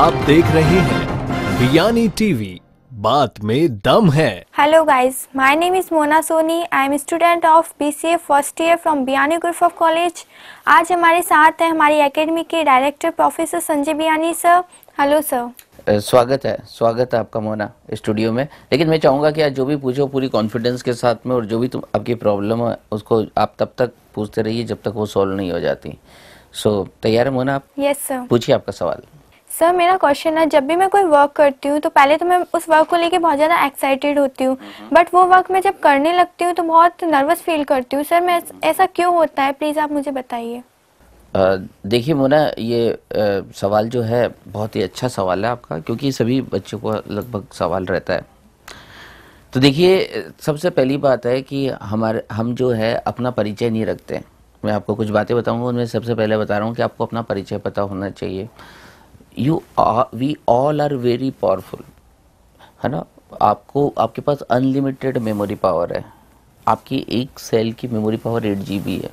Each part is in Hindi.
आप देख रहे हैं बियानी टीवी, बात में दम है। Hello guys, my name is Mona Soni. I am a student of BCA first year from Biyani group of college. आज हमारे साथ है हमारी एकेडमी के director professor Sanjay Biyani sir. Hello sir. स्वागत है आपका मोना स्टूडियो में। लेकिन मैं चाहूँगा कि आज जो भी पूछो पूरी कॉन्फिडेंस के साथ में, और जो भी तुम आपकी प्रॉब्लम है उसको आप तब तक पूछते रहिए जब तक वो सॉल्व नहीं हो जाती। तैयार है मोना आप? Yes sir. पूछिए आपका सवाल। सर मेरा क्वेश्चन है, जब भी मैं कोई वर्क करती हूँ तो पहले तो मैं उस वर्क को लेके बहुत ज़्यादा एक्साइटेड होती हूँ, बट वो वर्क मैं जब करने लगती हूँ तो बहुत नर्वस फील करती हूँ। सर मैं ऐसा क्यों होता है, प्लीज़ आप मुझे बताइए। देखिए मोना, ये सवाल जो है बहुत ही अच्छा सवाल है आपका, क्योंकि सभी बच्चों को लगभग सवाल रहता है। तो देखिए, सबसे पहली बात है कि हम जो है अपना परिचय नहीं रखते। मैं आपको कुछ बातें बताऊंगा, उनमें सबसे पहले बता रहा हूँ कि आपको अपना परिचय पता होना चाहिए। We all are very powerful, है ना। आपके पास अनलिमिटेड मेमोरी पावर है। आपकी एक सेल की मेमोरी पावर 8 GB है।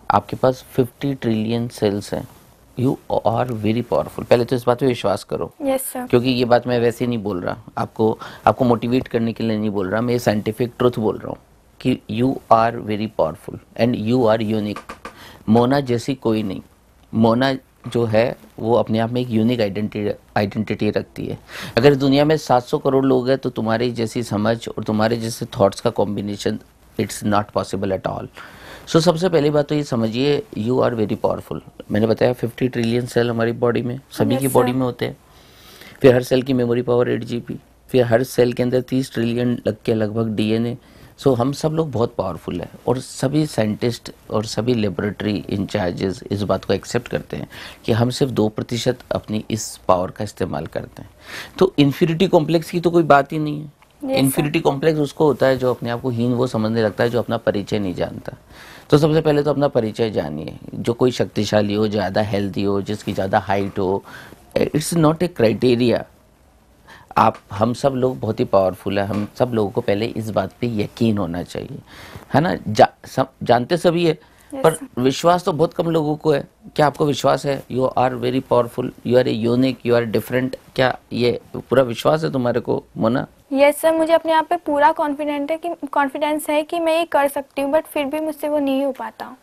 आपके पास 50 ट्रिलियन सेल्स हैं। You are very powerful. पहले तो इस बात पे विश्वास करो। Yes sir. क्योंकि ये बात मैं वैसे नहीं बोल रहा, आपको मोटिवेट करने के लिए नहीं बोल रहा, मैं ये साइंटिफिक ट्रुथ बोल रहा हूँ कि you are very powerful and you are unique. Mona जैसी कोई नहीं। मोना जो है वो अपने आप में एक यूनिक आइडेंटिटी रखती है। अगर दुनिया में 700 करोड़ लोग हैं तो तुम्हारी जैसी समझ और तुम्हारे जैसे थॉट्स का combination it's not possible at all. So सबसे पहली बात तो ये समझिए, यू आर वेरी पावरफुल। मैंने बताया 50 ट्रिलियन सेल हमारी बॉडी में, सभी की बॉडी में होते हैं। फिर हर सेल की मेमोरी पावर 8 GB, फिर हर सेल के अंदर 30 ट्रिलियन लगभग DNA। सो हम सब लोग बहुत पावरफुल हैं, और सभी साइंटिस्ट और सभी लेबोरेटरी इंचार्जेस इस बात को एक्सेप्ट करते हैं कि हम सिर्फ 2% अपनी इस पावर का इस्तेमाल करते हैं। तो इन्फीरिटी कॉम्प्लेक्स की तो कोई बात ही नहीं है। इन्फीरिटी कॉम्प्लेक्स उसको होता है जो अपने आप को हीन वो समझने लगता है, जो अपना परिचय नहीं जानता। तो सबसे पहले तो अपना परिचय जानिए। जो कोई शक्तिशाली हो, ज़्यादा हेल्दी हो, जिसकी ज़्यादा हाइट हो, इट्स नॉट ए क्राइटेरिया। हम सब लोग बहुत ही पावरफुल है। हम सब लोगों को पहले इस बात पे यकीन होना चाहिए, है ना। जानते सभी है, पर विश्वास तो बहुत कम लोगों को है। क्या आपको विश्वास है? You are very powerful, you are a unique, you are different. क्या ये पूरा विश्वास है तुम्हारे को मोना? यस सर, मुझे अपने आप पे पूरा कॉन्फिडेंस है कि मैं ये कर सकती हूँ, बट फिर भी मुझसे वो नहीं हो पाता।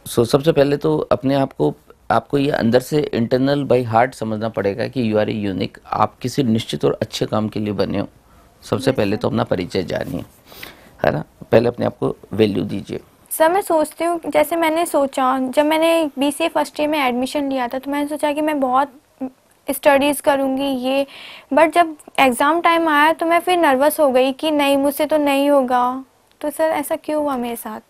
सबसे पहले तो अपने आप को आपको ये अंदर से इंटरनल बाय हार्ट समझना पड़ेगा कि यू आर ए यूनिक। आप किसी निश्चित और अच्छे काम के लिए बने हो। सबसे पहले तो अपना परिचय जानिए, है ना। पहले अपने आप को वैल्यू दीजिए। सर मैं सोचती हूँ, जैसे मैंने सोचा जब मैंने BCA फर्स्ट ईयर में एडमिशन लिया था तो मैंने सोचा कि मैं बहुत स्टडीज़ करूँगी ये, बट जब एग्ज़ाम टाइम आया तो मैं फिर नर्वस हो गई कि नहीं मुझसे तो नहीं होगा। तो सर ऐसा क्यों हुआ मेरे साथ?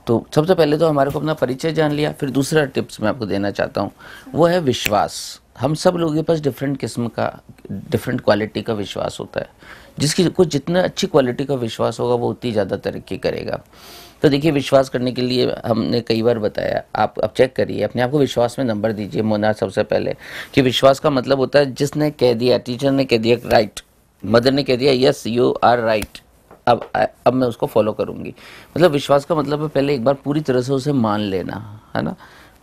तो सबसे पहले तो हमारे को अपना परिचय जान लिया। फिर दूसरा टिप्स मैं आपको देना चाहता हूँ, वो है विश्वास। हम सब लोगों के पास डिफरेंट किस्म का, डिफरेंट क्वालिटी का विश्वास होता है। जिसकी को जितना अच्छी क्वालिटी का विश्वास होगा वो उतनी ज़्यादा तरक्की करेगा। तो देखिए, विश्वास करने के लिए हमने कई बार बताया, आप अब चेक करिए अपने आप को, विश्वास में नंबर दीजिए मोना। सबसे पहले कि विश्वास का मतलब होता है जिसने कह दिया, टीचर ने कह दिया राइट, मदर ने कह दिया यस यू आर राइट, अब मैं उसको फॉलो करूंगी। मतलब विश्वास का मतलब है पहले एक बार पूरी तरह से उसे मान लेना, है ना।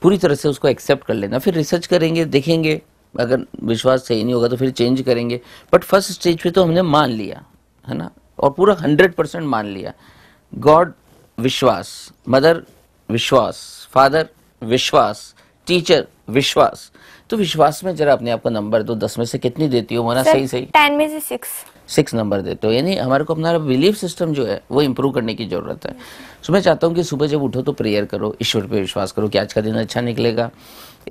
पूरी तरह से उसको एक्सेप्ट कर लेना। फिर रिसर्च करेंगे, देखेंगे, अगर विश्वास सही नहीं होगा तो फिर चेंज करेंगे। बट फर्स्ट स्टेज पे तो हमने मान लिया, है ना, और पूरा 100% मान लिया। गॉड विश्वास, मदर विश्वास, फादर विश्वास, टीचर विश्वास। तो विश्वास में जरा अपने आप को नंबर दो। 10 में से कितनी देती हो मोना? सही 10 में से 6 नंबर देते हो। यानी हमारे को अपना बिलीफ सिस्टम जो है वो इम्प्रूव करने की जरूरत है। तो मैं चाहता हूँ कि सुबह जब उठो तो प्रेयर करो, ईश्वर पे विश्वास करो कि आज का दिन अच्छा निकलेगा।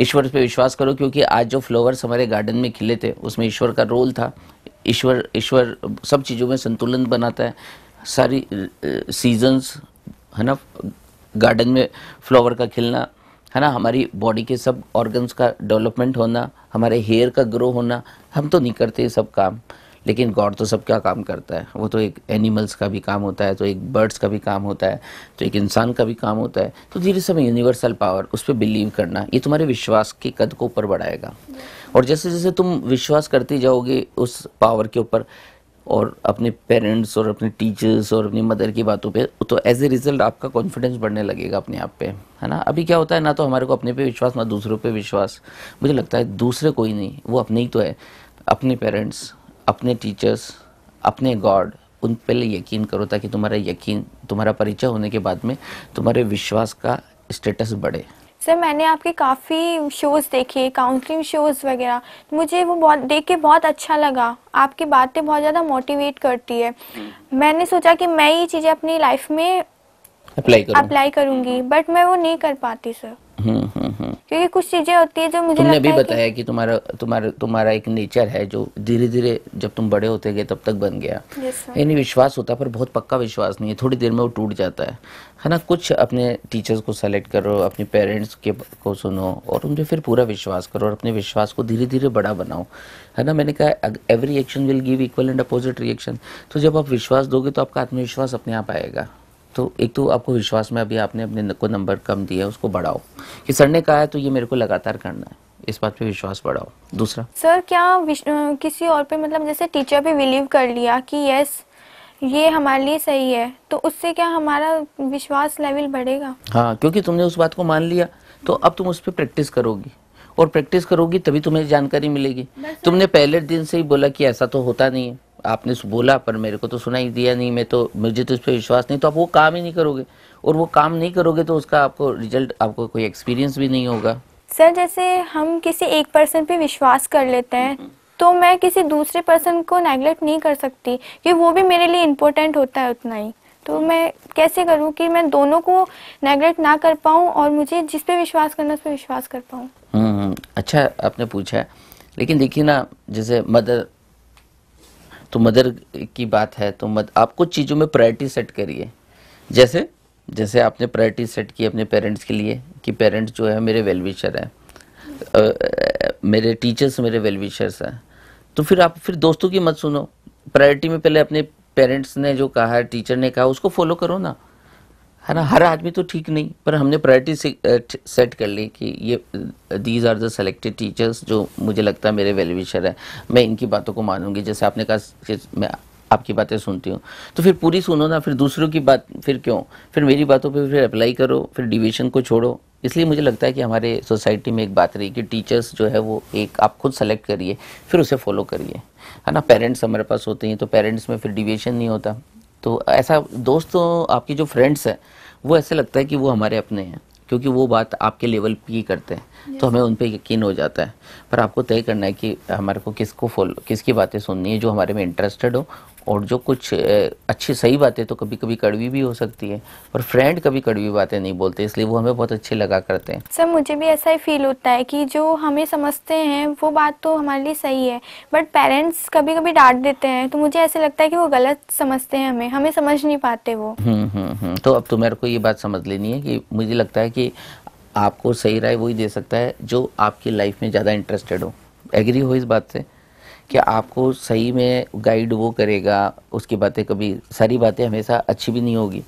ईश्वर पे विश्वास करो क्योंकि आज जो फ्लावर्स हमारे गार्डन में खिले थे उसमें ईश्वर का रोल था। ईश्वर सब चीज़ों में संतुलन बनाता है। सारी सीजन्स, है ना, गार्डन में फ्लावर का खिलना, है ना, हमारी बॉडी के सब ऑर्गन्स का डेवलपमेंट होना, हमारे हेयर का ग्रो होना, हम तो नहीं करते ये सब काम, लेकिन गॉड तो सब क्या काम करता है। वो तो एक एनिमल्स का भी काम होता है, तो एक बर्ड्स का भी काम होता है, तो एक इंसान का भी काम होता है। तो धीरे से यूनिवर्सल पावर, उस पर बिलीव करना, ये तुम्हारे विश्वास के कद को ऊपर बढ़ाएगा। और जैसे जैसे तुम विश्वास करते जाओगे उस पावर के ऊपर, और अपने पेरेंट्स और अपने टीचर्स और अपनी मदर की बातों पे, तो एज ए रिजल्ट आपका कॉन्फिडेंस बढ़ने लगेगा अपने आप पे, है ना। अभी क्या होता है, ना तो हमारे को अपने पे विश्वास, ना दूसरों पे विश्वास। मुझे लगता है दूसरे कोई नहीं, वो अपने ही तो है। अपने पेरेंट्स, अपने टीचर्स, अपने गॉड, उन पहले यकीन करो, ताकि तुम्हारा यकीन, तुम्हारा परिचय होने के बाद में तुम्हारे विश्वास का स्टेटस बढ़े। सर मैंने आपके काफ़ी शोज़ देखे, काउंसलिंग शोज़ वगैरह, तो मुझे वो बहुत देख के बहुत अच्छा लगा। आपकी बातें बहुत ज़्यादा मोटिवेट करती है। मैंने सोचा कि मैं ये चीज़ें अपनी लाइफ में अप्लाई करूँगी, बट मैं वो नहीं कर पाती सर। क्योंकि कुछ चीज़ें होती है जो मुझे तुमने लगता अभी है बताया कि तुम्हारा एक नेचर है जो धीरे धीरे जब तुम बड़े होते गए तब तक बन गया। Yes, sir. यानी विश्वास होता है, पर बहुत पक्का विश्वास नहीं है, थोड़ी देर में वो टूट जाता है ना। कुछ अपने टीचर्स को सेलेक्ट करो, अपने पेरेंट्स के को सुनो और उन पे फिर पूरा विश्वास करो और अपने विश्वास को धीरे धीरे बड़ा बनाओ, है ना। मैंने कहा every action will give equal and opposite reaction. तो जब आप विश्वास दोगे तो आपका आत्मविश्वास अपने आप आएगा। तो एक तो आपको विश्वास में अभी आपने अपने को नंबर कम दिया है, उसको बढ़ाओ। कि सर ने कहा है तो ये मेरे को लगातार करना है, इस बात पे विश्वास बढ़ाओ। दूसरा सर, क्या किसी और पे, मतलब जैसे टीचर पे बिलीव कर लिया कि यस ये हमारे लिए सही है, तो उससे क्या हमारा विश्वास लेवल बढ़ेगा? हाँ, क्योंकि तुमने उस बात को मान लिया तो अब तुम उस पर प्रैक्टिस करोगी, और प्रैक्टिस करोगी तभी तुम्हें जानकारी मिलेगी। तुमने पहले दिन से ही बोला कि ऐसा तो होता नहीं है, आपने बोला पर मेरे को तो सुनाई दिया नहीं, मुझे तो इस पर विश्वास नहीं, तो आप वो काम ही नहीं करोगे, और वो काम नहीं करोगे तो उसका आपको रिजल्ट, आपको कोई एक्सपीरियंस भी नहीं होगा। सर जैसे हम किसी एक पर्सन पे विश्वास कर लेते हैं, तो मैं किसी दूसरे पर्सन को नेगलेक्ट नहीं कर सकती, क्योंकि वो भी मेरे लिए इम्पोर्टेंट होता है उतना ही। तो मैं कैसे करूं कि मैं दोनों को नेगलेक्ट ना कर पाऊं और मुझे जिस पे विश्वास करना उस पे विश्वास कर पाऊं? अच्छा आपने पूछा है, लेकिन देखिए ना, जैसे मदर की बात है तो आप कुछ चीज़ों में प्रायोरिटी सेट करिए। जैसे आपने प्रायोरिटी सेट की अपने पेरेंट्स के लिए कि पेरेंट्स जो है मेरे वेल विशर है, मेरे टीचर्स मेरे वेल विशर्स हैं, तो फिर आप दोस्तों की मत सुनो। प्रायोरिटी में पहले अपने पेरेंट्स ने जो कहा, टीचर ने कहा, उसको फॉलो करो ना, है ना। हर आदमी तो ठीक नहीं, पर हमने प्रायोरिटी सेट कर ली कि ये these are the selected teachers जो मुझे लगता है मेरे वेल विशर है, मैं इनकी बातों को मानूंगी। जैसे आपने कहा कि मैं आपकी बातें सुनती हूँ, तो फिर पूरी सुनो ना, फिर दूसरों की बात फिर क्यों, फिर मेरी बातों पे फिर अप्लाई करो, फिर डिवीजन को छोड़ो। इसलिए मुझे लगता है कि हमारे सोसाइटी में एक बात रही कि टीचर्स जो है वो एक आप खुद सेलेक्ट करिए, फिर उसे फॉलो करिए, है ना। पेरेंट्स हमारे पास होते हैं तो पेरेंट्स में फिर डिवीजन नहीं होता। तो ऐसा दोस्तों, आपकी जो फ्रेंड्स हैं वो ऐसे लगता है कि वो हमारे अपने हैं, क्योंकि वो बात आपके लेवल पे ही करते हैं, तो हमें उन पे यकीन हो जाता है। पर आपको तय करना है कि हमारे को किसकी बातें सुननी है, जो हमारे में इंटरेस्टेड हो, और जो कुछ अच्छी सही बातें तो कभी कभी कड़वी भी हो सकती है, पर फ्रेंड कभी कड़वी बातें नहीं बोलते, इसलिए वो हमें बहुत अच्छे लगा करते हैं। सर मुझे भी ऐसा ही फील होता है कि जो हमें समझते हैं वो बात तो हमारे लिए सही है, बट पेरेंट्स कभी कभी डांट देते हैं, तो मुझे ऐसे लगता है कि वो गलत समझते हैं, हमें समझ नहीं पाते वो। तो अब तो मेरे को ये बात समझ लेनी है कि मुझे लगता है कि आपको सही राय वही दे सकता है जो आपकी लाइफ में ज़्यादा इंटरेस्टेड हो। एग्री हो इस बात से कि आपको सही में गाइड वो करेगा। उसकी बातें कभी, सारी बातें हमेशा अच्छी भी नहीं होगी,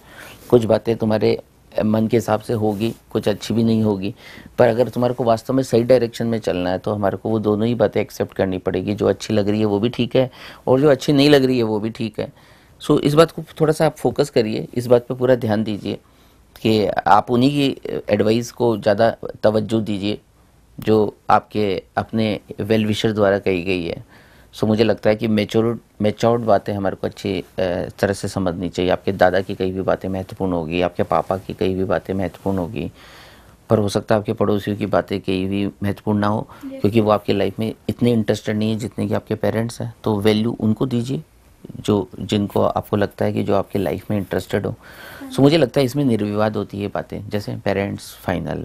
कुछ बातें तुम्हारे मन के हिसाब से होगी, कुछ अच्छी भी नहीं होगी, पर अगर तुम्हारे को वास्तव में सही डायरेक्शन में चलना है तो हमारे को वो दोनों ही बातें एक्सेप्ट करनी पड़ेगी। जो अच्छी लग रही है वो भी ठीक है, और जो अच्छी नहीं लग रही है वो भी ठीक है। सो इस बात को थोड़ा सा आप फोकस करिए, इस बात पे पूरा ध्यान दीजिए कि आप उन्हीं की एडवाइस को ज़्यादा तवज्जो दीजिए जो आपके अपने वेल विशर द्वारा कही गई है। सो मुझे लगता है कि मेच्योर्ड बातें हमारे को अच्छी तरह से समझनी चाहिए। आपके दादा की कई भी बातें महत्वपूर्ण होगी, आपके पापा की कई भी बातें महत्वपूर्ण होगी, पर हो सकता है आपके पड़ोसियों की बातें कई भी महत्वपूर्ण ना हो, क्योंकि वो आपकी लाइफ में इतने इंटरेस्टेड नहीं है जितने कि आपके पेरेंट्स हैं। तो वैल्यू उनको दीजिए जिनको आपको लगता है कि जो आपकी लाइफ में इंटरेस्टेड हो। सो मुझे लगता है इसमें निर्विवाद होती है बातें, जैसे parents final,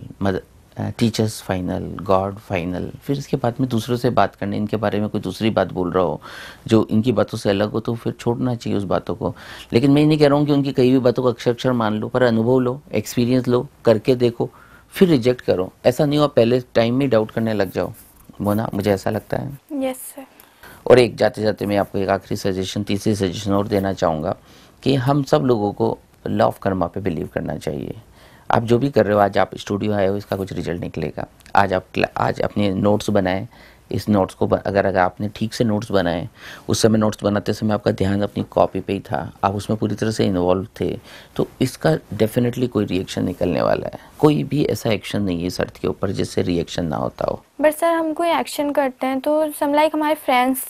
teachers final, God final, फिर इसके बाद में दूसरों से बात करने, इनके बारे में कोई दूसरी बात बोल रहा हो जो इनकी बातों से अलग हो तो फिर छोड़ना चाहिए उस बातों को। लेकिन मैं नहीं कह रहा हूँ कि उनकी कई भी बातों को अक्षर मान लो, पर अनुभव लो, एक्सपीरियंस लो, करके देखो, फिर रिजेक्ट करो। ऐसा नहीं हो आप पहले टाइम में डाउट करने लग जाओ, मोना, मुझे ऐसा लगता है। Yes sir. और एक जाते जाते मैं आपको एक आखिरी सजेशन, तीसरी सजेशन और देना चाहूँगा कि हम सब लोगों को लॉ ऑफ कर्मा पे बिलीव करना चाहिए। आप जो भी कर रहे हो, आज आप स्टूडियो आए हो, इसका कुछ रिजल्ट निकलेगा। आज अपने नोट्स बनाएं, इस नोट्स को अगर आपने ठीक से नोट्स बनाए, उस समय नोट्स बनाते समय आपका ध्यान अपनी कॉपी पे ही था, आप उसमें पूरी तरह से इन्वॉल्व थे, तो इसका डेफिनेटली कोई रिएक्शन निकलने वाला है। कोई भी ऐसा एक्शन नहीं है इस अर्थ के ऊपर जिससे रिएक्शन ना होता हो। बट सर हम कोई एक्शन करते हैं तो सम लाइक हमारे फ्रेंड्स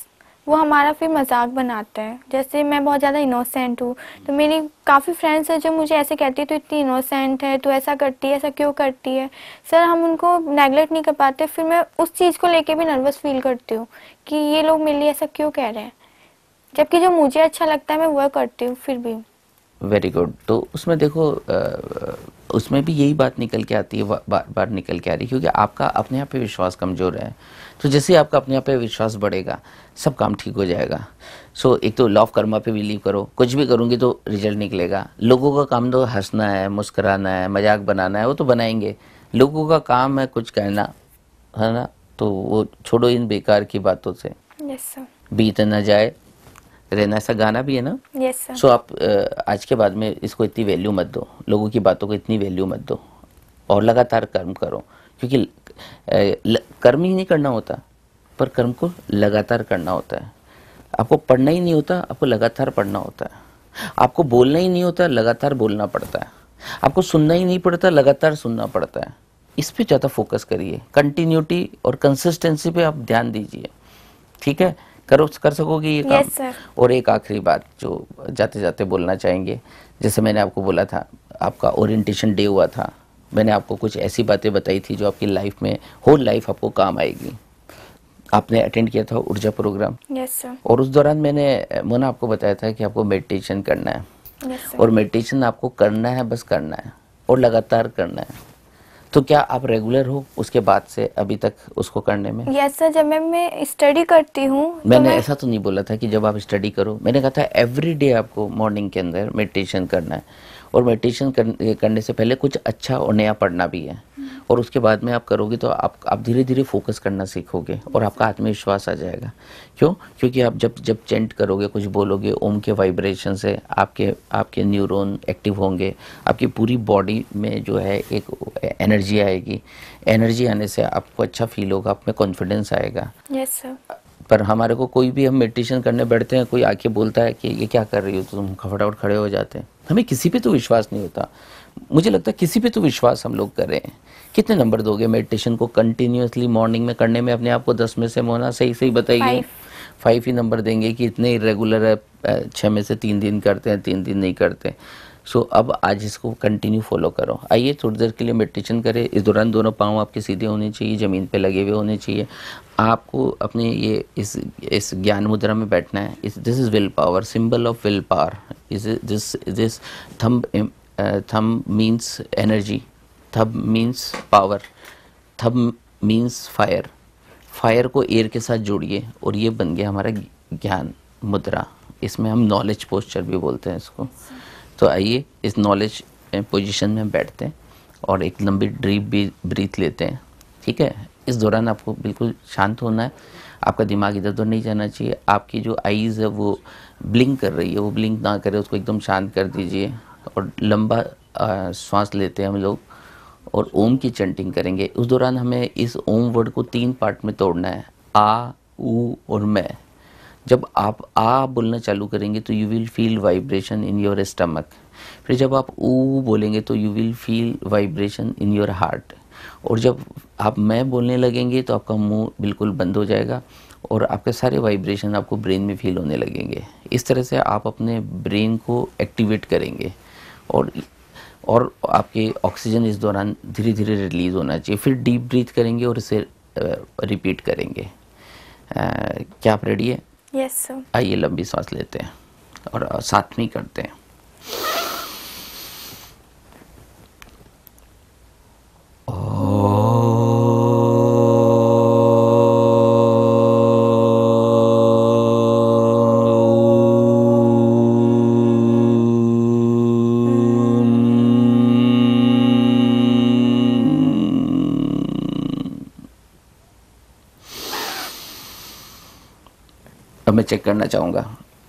वो हमारा फिर मजाक बनाते हैं। जैसे मैं बहुत ज़्यादा इनोसेंट हूँ तो मेरी काफ़ी फ्रेंड्स हैं जो मुझे ऐसे कहती है तो इतनी इनोसेंट है, तो ऐसा करती है, ऐसा क्यों करती है। सर हम उनको नेगलेक्ट नहीं कर पाते, फिर मैं उस चीज़ को लेके भी नर्वस फील करती हूँ कि ये लोग मेरे लिए ऐसा क्यों कह रहे हैं, जबकि जो मुझे अच्छा लगता है मैं वह करती हूँ फिर भी। Very good. तो उसमें देखो उसमें भी यही बात निकल के आती है, बार बार निकल के आ रही है, क्योंकि आपका अपने आप पे विश्वास कमज़ोर है। तो जैसे आपका अपने आप पे विश्वास बढ़ेगा सब काम ठीक हो जाएगा। सो एक तो लॉ ऑफ कर्मा पे बिलीव करो, कुछ भी करूँगी तो रिजल्ट निकलेगा। लोगों का काम तो हंसना है, मुस्कुराना है, मजाक बनाना है, वो तो बनाएंगे। लोगों का काम है कुछ कहना, है ना, तो वो छोड़ो इन बेकार की बातों से। Yes sir. बीत न जाए रहना, ऐसा गाना भी है ना। Yes sir. सो आप आज के बाद में इसको इतनी वैल्यू मत दो, लोगों की बातों को इतनी वैल्यू मत दो, और लगातार कर्म करो। क्योंकि कर्म ही नहीं करना होता, पर कर्म को लगातार करना होता है। आपको पढ़ना ही नहीं होता, आपको लगातार पढ़ना होता है। आपको बोलना ही नहीं होता, लगातार बोलना पड़ता है। आपको सुनना ही नहीं पड़ता, लगातार सुनना पड़ता है। इस पे ज़्यादा फोकस करिए, कंटिन्यूटी और कंसिस्टेंसी पे आप ध्यान दीजिए। ठीक है, कर सकोगे ये काम। Yes, sir. और एक आखिरी बात जो जाते जाते बोलना चाहेंगे, जैसे मैंने आपको बोला था, आपका ओरिएंटेशन डे हुआ था, मैंने आपको कुछ ऐसी बातें बताई थी जो आपकी लाइफ में होल लाइफ आपको काम आएगी। आपने अटेंड किया था ऊर्जा प्रोग्राम। Yes sir. और उस दौरान मैंने आपको बताया था कि आपको मेडिटेशन करना है। Yes sir. और मेडिटेशन आपको करना है, बस करना है और लगातार करना है। तो क्या आप रेगुलर हो उसके बाद से अभी तक उसको करने में? यस सर, जब मैं स्टडी करती हूँ मैंने ऐसा तो नहीं बोला था कि जब आप स्टडी करो, मैंने कहा था एवरी डे आपको मॉर्निंग के अंदर मेडिटेशन करना है। और मेडिटेशन करने से पहले कुछ अच्छा और नया पढ़ना भी है। और उसके बाद में आप करोगे तो आप धीरे धीरे फोकस करना सीखोगे और आपका आत्मविश्वास आ जाएगा। क्यों? क्योंकि आप जब चेंट करोगे, कुछ बोलोगे, ओम के वाइब्रेशन से आपके न्यूरॉन एक्टिव होंगे, आपकी पूरी बॉडी में जो है एक एनर्जी आएगी। एनर्जी आने से आपको अच्छा फील होगा, आप में कॉन्फिडेंस आएगा। Yes sir. पर हमारे को कोई भी, हम मेडिटेशन करने बैठते हैं, कोई आके बोलता है कि ये क्या कर रही हो, तो तुम फटाफट खड़े हो जाते हैं। हमें किसी पे तो विश्वास नहीं होता। मुझे लगता है किसी पे तो विश्वास हम लोग कर रहे हैं। कितने नंबर दोगे मेडिटेशन को कंटिन्यूअसली मॉर्निंग में करने में अपने आप को? 10 में से मोना सही बताइए। 5 ही नंबर देंगे कि इतने इरेगुलर है, 6 में से 3 दिन करते हैं, 3 दिन नहीं करते। सो अब आज इसको कंटिन्यू फॉलो करो। आइए थोड़ी देर के लिए मेडिटेशन करें। इस दौरान दोनों पाँव आपके सीधे होने चाहिए, ज़मीन पे लगे हुए होने चाहिए। आपको अपने ये इस ज्ञान मुद्रा में बैठना है। This is will power, symbol of will power. This thumb means energy, thumb means power, thumb means fire. Fire को एयर के साथ जोड़िए और ये बन गया हमारा ज्ञान मुद्रा। इसमें हम नॉलेज पोस्चर भी बोलते हैं इसको। तो आइए इस नॉलेज पोजीशन में बैठते हैं और एक लंबी डीप ब्रीथ लेते हैं। ठीक है, इस दौरान आपको बिल्कुल शांत होना है। आपका दिमाग इधर उधर नहीं जाना चाहिए। आपकी जो आईज़ है वो ब्लिंक कर रही है, वो ब्लिंक ना करे, उसको एकदम शांत कर दीजिए। और लंबा श्वास लेते हैं हम लोग और ओम की चैंटिंग करेंगे। उस दौरान हमें इस ओम वर्ड को 3 पार्ट में तोड़ना है, आ, ऊ और मैं। जब आप आ बोलना चालू करेंगे तो you will feel vibration in your stomach. फिर जब आप ऊ बोलेंगे तो you will feel vibration in your heart. और जब आप मैं बोलने लगेंगे तो आपका मुंह बिल्कुल बंद हो जाएगा और आपके सारे वाइब्रेशन आपको ब्रेन में फील होने लगेंगे। इस तरह से आप अपने ब्रेन को एक्टिवेट करेंगे और आपके ऑक्सीजन इस दौरान धीरे धीरे रिलीज़ होना चाहिए। फिर डीप ब्रीथ करेंगे और इसे रिपीट करेंगे। क्या आप रेडी है? Yes sir. आइए लंबी सांस लेते हैं और साथ में करते हैं। अब मैं चेक करना चाहूँगा।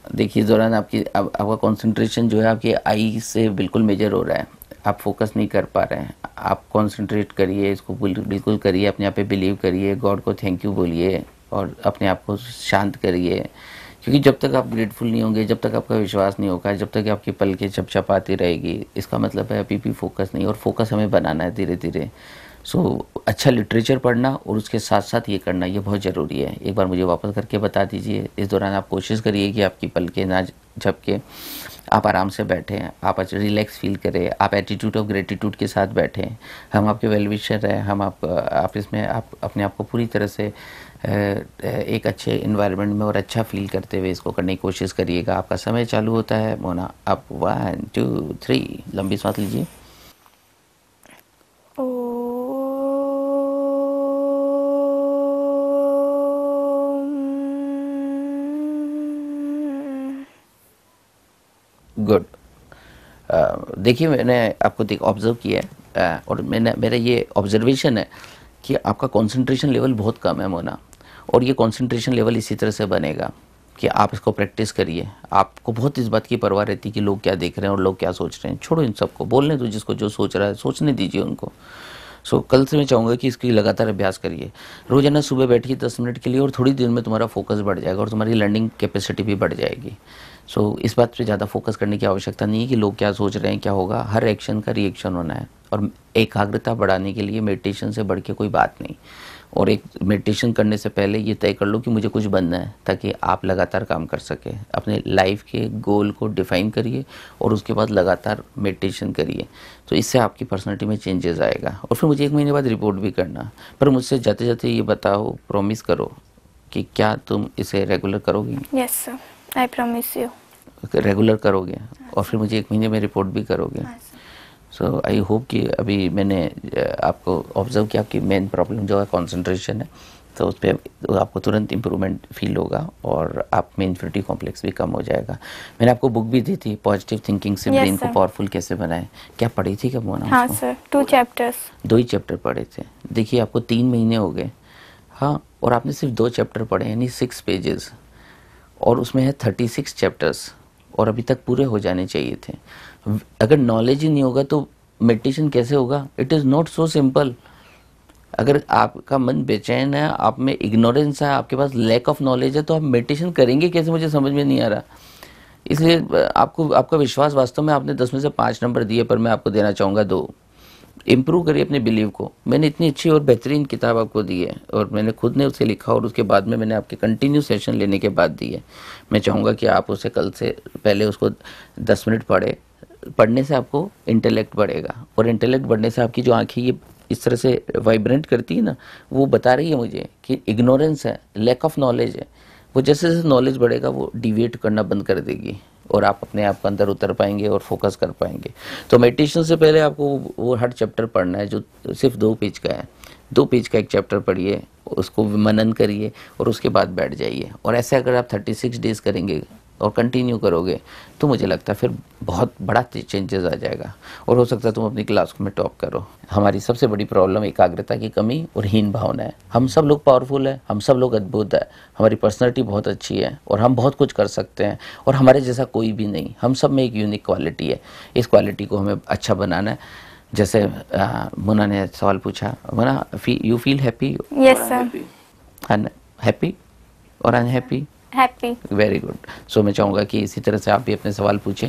देखिए इस दौरान आपका कंसंट्रेशन जो है आपकी आई से बिल्कुल मेजर हो रहा है। आप फोकस नहीं कर पा रहे हैं। आप कंसंट्रेट करिए, इसको बिल्कुल करिए, अपने आप पे बिलीव करिए, गॉड को थैंक यू बोलिए, और अपने आप को शांत करिए, क्योंकि जब तक आप ग्रेटफुल नहीं होंगे, जब तक आपका विश्वास नहीं होगा, जब तक आपकी पलकें चपचपाती रहेगी, इसका मतलब है अभी भी फोकस नहीं, और फोकस हमें बनाना है धीरे धीरे। सो अच्छा लिटरेचर पढ़ना और उसके साथ साथ ये करना, ये बहुत ज़रूरी है। एक बार मुझे वापस करके बता दीजिए। इस दौरान आप कोशिश करिए कि आपकी पलकें ना झपके, आप आराम से बैठें, आप रिलैक्स फील करें, आप एटीट्यूड ऑफ ग्रेटिट्यूड के साथ बैठें। हम आपके वेल विशर हैं, हम आप इसमें आप अपने आप को पूरी तरह से एक अच्छे इन्वायरमेंट में और अच्छा फील करते हुए इसको करने की कोशिश करिएगा। आपका समय चालू होता है। मोना, आप 1 2 3 लंबी सांस लीजिए। गुड। देखिए, मैंने आपको ऑब्जर्व किया है और मेरा ये ऑब्जर्वेशन है कि आपका कंसंट्रेशन लेवल बहुत कम है मोना, और ये कंसंट्रेशन लेवल इसी तरह से बनेगा कि आप इसको प्रैक्टिस करिए। आपको बहुत इस बात की परवाह रहती है कि लोग क्या देख रहे हैं और लोग क्या सोच रहे हैं। छोड़ो इन सबको, बोलने दो, जिसको जो सोच रहा है सोचने दीजिए उनको। सो कल से मैं चाहूँगा कि इसकी लगातार अभ्यास करिए। रोजाना सुबह बैठिए 10 मिनट के लिए, और थोड़ी देर में तुम्हारा फोकस बढ़ जाएगा और तुम्हारी लर्निंग कैपेसिटी भी बढ़ जाएगी। सो इस बात पे ज़्यादा फोकस करने की आवश्यकता नहीं है कि लोग क्या सोच रहे हैं, क्या होगा। हर एक्शन का रिएक्शन होना है, और एकाग्रता बढ़ाने के लिए मेडिटेशन से बढ़ के कोई बात नहीं। और एक मेडिटेशन करने से पहले ये तय कर लो कि मुझे कुछ बनना है, ताकि आप लगातार काम कर सके। अपने लाइफ के गोल को डिफाइन करिए और उसके बाद लगातार मेडिटेशन करिए, तो इससे आपकी पर्सनालिटी में चेंजेस आएगा। और फिर मुझे 1 महीने बाद रिपोर्ट भी करना। पर मुझसे जाते जाते ये बताओ, प्रॉमिस करो कि क्या तुम इसे रेगुलर करोगी? Yes sir, I promise you. Regular करोगे और फिर मुझे 1 महीने में रिपोर्ट भी करोगे? सो आई होप कि अभी मैंने आपको ऑब्जर्व किया, आपकी मेन प्रॉब्लम जो है कंसंट्रेशन है, तो उस पर आपको तुरंत इम्प्रूवमेंट फील होगा और आप में इन्फिनिटी कॉम्प्लेक्स भी कम हो जाएगा। मैंने आपको बुक भी दी थी, पॉजिटिव थिंकिंग से ब्रेन को पावरफुल कैसे बनाएं। क्या पढ़ी थी क्या मोना? हाँ सर, 2 चैप्टर्स। 2 ही चैप्टर पढ़े थे। देखिए, आपको 3 महीने हो गए, हाँ, और आपने सिर्फ 2 चैप्टर पढ़े, यानी 6 पेजेस, और उसमें है 36 चैप्टर्स, और अभी तक पूरे हो जाने चाहिए थे। अगर नॉलेज ही नहीं होगा तो मेडिटेशन कैसे होगा? It is not so simple. अगर आपका मन बेचैन है, आप में इग्नोरेंस है, आपके पास लैक ऑफ नॉलेज है, तो आप मेडिटेशन करेंगे कैसे? मुझे समझ में नहीं आ रहा। इसलिए आपको, आपका विश्वास, वास्तव में आपने 10 में से 5 नंबर दिए, पर मैं आपको देना चाहूँगा 2। इम्प्रूव करिए अपने बिलीव को। मैंने इतनी अच्छी और बेहतरीन किताब आपको दी है, और मैंने खुद ने उसे लिखा, और उसके बाद में मैंने आपके कंटिन्यू सेशन लेने के बाद दी है। मैं चाहूँगा कि आप उसे कल से पहले उसको 10 मिनट पढ़े। पढ़ने से आपको इंटेलेक्ट बढ़ेगा, और इंटेलेक्ट बढ़ने से आपकी जो आंखें ये इस तरह से वाइब्रेंट करती है ना, वो बता रही है मुझे कि इग्नोरेंस है, लैक ऑफ नॉलेज है। वो जैसे जैसे नॉलेज बढ़ेगा वो डिविएट करना बंद कर देगी, और आप अपने आप के अंदर उतर पाएंगे और फोकस कर पाएंगे। तो मेडिटेशन से पहले आपको वो हर चैप्टर पढ़ना है जो सिर्फ 2 पेज का है। 2 पेज का एक चैप्टर पढ़िए, उसको मनन करिए, और उसके बाद बैठ जाइए। और ऐसे अगर आप 36 डेज करेंगे और कंटिन्यू करोगे, तो मुझे लगता है फिर बहुत बड़ा चेंजेस आ जाएगा, और हो सकता है तुम अपनी क्लास में टॉप करो। हमारी सबसे बड़ी प्रॉब्लम एकाग्रता की कमी और हीन भावना है। हम सब लोग पावरफुल है, हम सब लोग अद्भुत है, हमारी पर्सनैलिटी बहुत अच्छी है, और हम बहुत कुछ कर सकते हैं, और हमारे जैसा कोई भी नहीं। हम सब में एक यूनिक क्वालिटी है। इस क्वालिटी को हमें अच्छा बनाना है। जैसे मुन्ना ने सवाल पूछा, Munna, you feel happy? Yes sir. Happy और unhappy? Happy. Very good. So मैं चाहूँगा कि इसी तरह से आप भी अपने सवाल पूछें,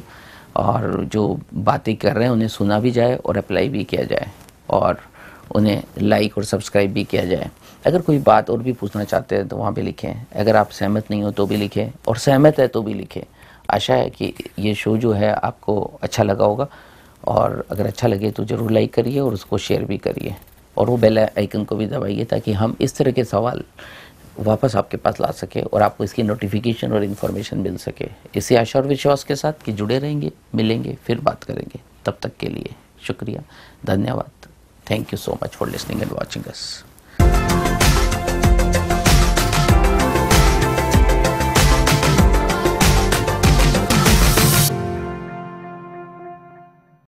और जो बातें कर रहे हैं उन्हें सुना भी जाए और अप्लाई भी किया जाए, और उन्हें लाइक और सब्सक्राइब भी किया जाए। अगर कोई बात और भी पूछना चाहते हैं तो वहाँ पे लिखें। अगर आप सहमत नहीं हो तो भी लिखें, और सहमत है तो भी लिखें। आशा है कि ये शो जो है आपको अच्छा लगा होगा, और अगर अच्छा लगे तो ज़रूर लाइक करिए और उसको शेयर भी करिए, और वो बेल आइकन को भी दबाइए, ताकि हम इस तरह के सवाल वापस आपके पास ला सके और आपको इसकी नोटिफिकेशन और इन्फॉर्मेशन मिल सके। इसी आशा और विश्वास के साथ कि जुड़े रहेंगे, मिलेंगे, फिर बात करेंगे। तब तक के लिए शुक्रिया, धन्यवाद। Thank you so much for listening and watching us.